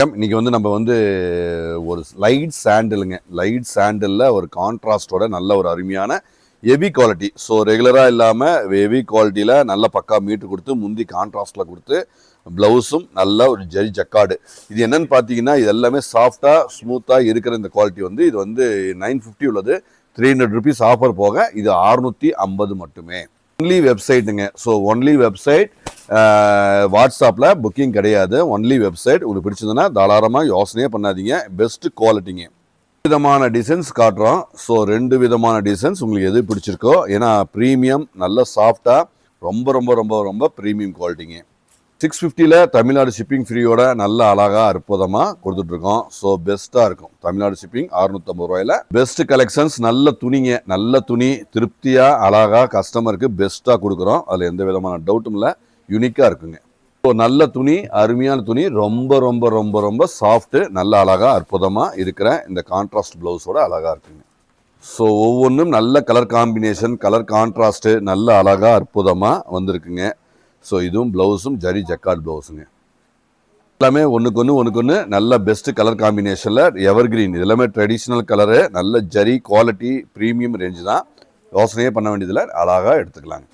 இன்னைக்கு வந்து நம்ம வந்து ஒரு லைட் சாண்டிலுங்க, லைட் சாண்டிலில் ஒரு கான்ட்ராஸ்டோட நல்ல ஒரு அருமையான ஹெவி குவாலிட்டி. ஸோ ரெகுலராக இல்லாமல் ஹெவி குவாலிட்டியில் நல்ல பக்கா மீட்ரு கொடுத்து முந்தி கான்ட்ராஸ்டில் கொடுத்து ப்ளவுஸும் நல்ல ஒரு ஜரி ஜக்காடு. இது என்னன்னு பார்த்தீங்கன்னா இது எல்லாமே சாஃப்டாக ஸ்மூத்தாக இருக்கிற இந்த குவாலிட்டி வந்து இது வந்து 950 உள்ளது. 300 rupees ஆஃபர் போக இது 650 மட்டுமே. ஒன்லி வெப்சைட்டுங்க. ஸோ ஒன்லி வெப்சைட், வாட்ஸ்அப்பில் புக்கிங் கிடையாது. Only website. உங்களுக்கு பிடிச்சதுன்னா தாராளமாக யோசனையே பண்ணாதீங்க. பெஸ்ட் குவாலிட்டிங்க. விதமான டிசைன்ஸ் காட்டுறோம். ஸோ 2 விதமான டிசைன்ஸ் உங்களுக்கு எது பிடிச்சிருக்கோ. ஏன்னா ப்ரீமியம் நல்ல சாஃப்டாக ரொம்ப ரொம்ப ரொம்ப ரொம்ப ப்ரீமியம் குவாலிட்டிங்க. 650ல் தமிழ்நாடு ஷிப்பிங் ஃப்ரீயோட நல்ல அழகாக அற்புதமாக கொடுத்துட்ருக்கோம். ஸோ பெஸ்ட்டாக இருக்கும். தமிழ்நாடு ஷிப்பிங் 650 ரூபாயில் பெஸ்ட் கலெக்ஷன்ஸ். நல்ல துணிங்க, நல்ல துணி திருப்தியாக அழகாக கஸ்டமருக்கு பெஸ்ட்டாக கொடுக்குறோம். அதில் எந்த விதமான டவுட்டும் இல்லை. யூனிக்காக இருக்குங்க. ஸோ நல்ல துணி, அருமையான துணி, ரொம்ப ரொம்ப ரொம்ப ரொம்ப சாஃப்ட்டு, நல்ல அழகாக அற்புதமாக இருக்கிற இந்த கான்ட்ராஸ்ட் ப்ளவுஸோட அழகாக இருக்குங்க. ஸோ ஒவ்வொன்றும் நல்ல கலர் காம்பினேஷன், கலர் கான்ட்ராஸ்ட்டு நல்ல அழகாக அற்புதமாக வந்திருக்குங்க. ஸோ இதுவும் ப்ளவுஸும் ஜரி ஜக்கார்ட் ப்ளவுஸுங்க. எல்லாமே ஒன்றுக்கு ஒன்று நல்ல பெஸ்ட்டு கலர் காம்பினேஷனில் எவர்கிரீன். இது எல்லாமே ட்ரெடிஷ்னல் கலரு, நல்ல ஜரி குவாலிட்டி ப்ரீமியம் ரேஞ்சு தான். யோசனையே பண்ண வேண்டியதில்லை, அழகாக எடுத்துக்கலாங்க.